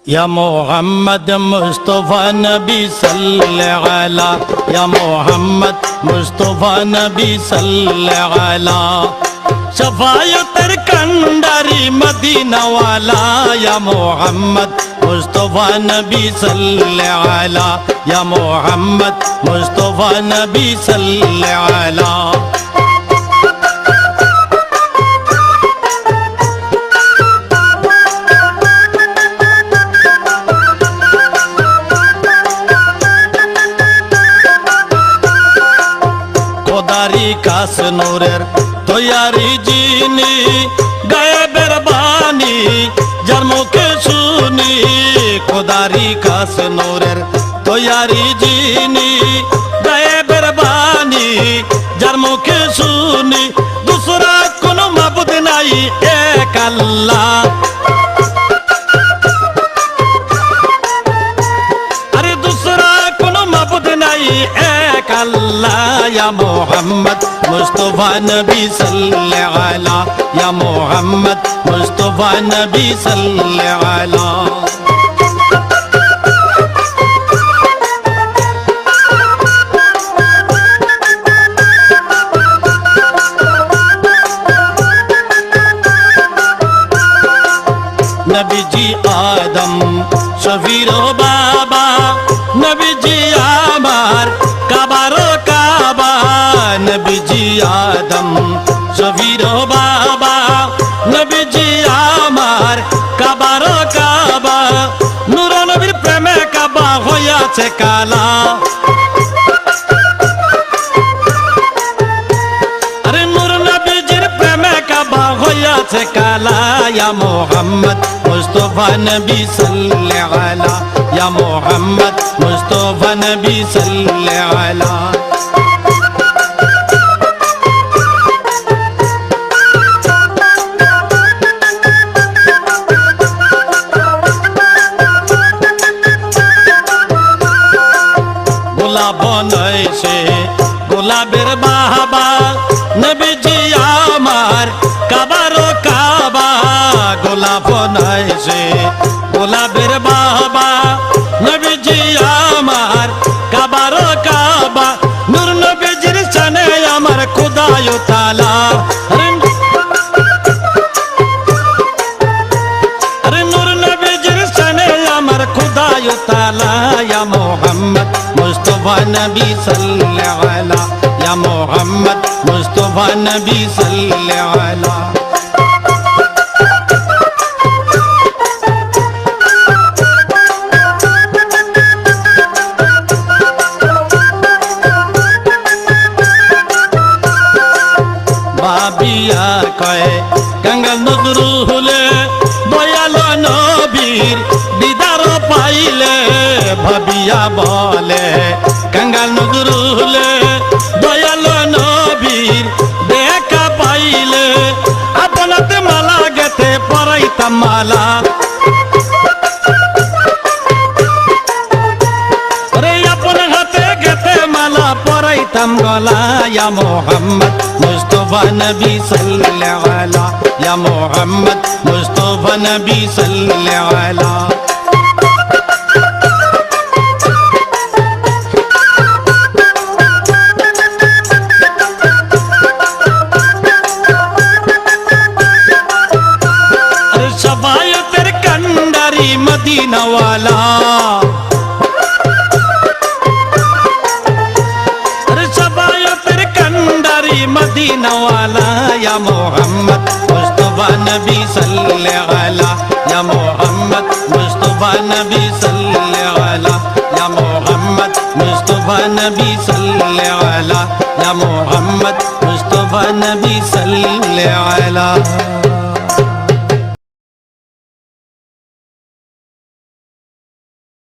या मोहम्मद मुस्तफ़ा नबी सल्लल्लाहु अलैहि या मोहम्मद मुस्तफ़ा नबी सल्लल्लाहु अलैहि शफायतर कंडारी मदीना वाला या मोहम्मद मुस्तफ़ा नबी सल्लल्लाहु अलैहि या मोहम्मद मुस्तफ़ा नबी सल्लल्लाहु अलैहि খোদারি কাস নূরের তৈয়ারি জিনি গায়েবের বাণী যার মুখে শুনি খোদারি কাস নূরের তৈয়ারি জিনি গায়েবের বাণী যার মুখে শুনি দুসরা কোনো মাবুদ নাই এক আল্লাহ अल्लाह या मोहम्मद मुस्तफ़ा नबी सल्लल्लाहु अलैहि या मोहम्मद मुस्तफ़ा नबी सल्लल्लाहु अलैहि नबी जी आदम शफीरो बाबा नबी जी आमार काबारो काबा नबी जी आदम शफीरो बाबा नबी जी आमार काबारो काबा नूर नबीर प्रेमे काबा होयाছে काला अरे नूर नबीजिर प्रेमे काबा होयाছে काला या मोहम्मद मुस्तफ़ा नबी सल्लल्लाहु अलैहि या मोहम्मद मुस्तफ़ा नबी सल्लल्लाहु अलैहि गोलाब बनैছে গোলাপের বাবা নবীজি আমার কাবারো কাবা গোলাপ बनैছে গোলাপের বাবা নবীজি আমার কাবারো কাবা নূর নবীজির শানে আমার খোদায় তাআলা अरे नूर नबीजिर शाने আমার খোদায় তাআলা या मोहम्मद मुस्तफ़ा नबी सल्लल्लाहु अलैहि या मोहम्मद मुस्तफ़ा नबी सल्लल्लाहु अलैहि বাবিয়া কয় গঙ্গা নজরু হলে দয়াল নবীর দিদার পাইলে ভাবিয়া বলে গঙ্গা নজরু হলে দয়াল নবীর দেখা পাইলে আপনাতে মালা গেতে পরাইতাম মালা अरे अपन हाथे गते माला पराइताम गला या मोहम्मद मुस्तफ़ा नबी सल्लल्लाहु अलैहि या मोहम्मद मुस्तफ़ा नबी सल्लल्लाहु अलैहि अरे शफायतेर कंडारी मदीना वाला मदीना वाला या मोहम्मद मुस्तफ़ा नबी सल्लल्लाहु अलैहि या मोहम्मद मुस्तफ़ा नबी सल्लल्लाहु अलैहि या मोहम्मद मुस्तफ़ा नबी सल्लल्लाहु अलैहि या मोहम्मद मुस्तफ़ा नबी सल्लल्लाहु अलैहि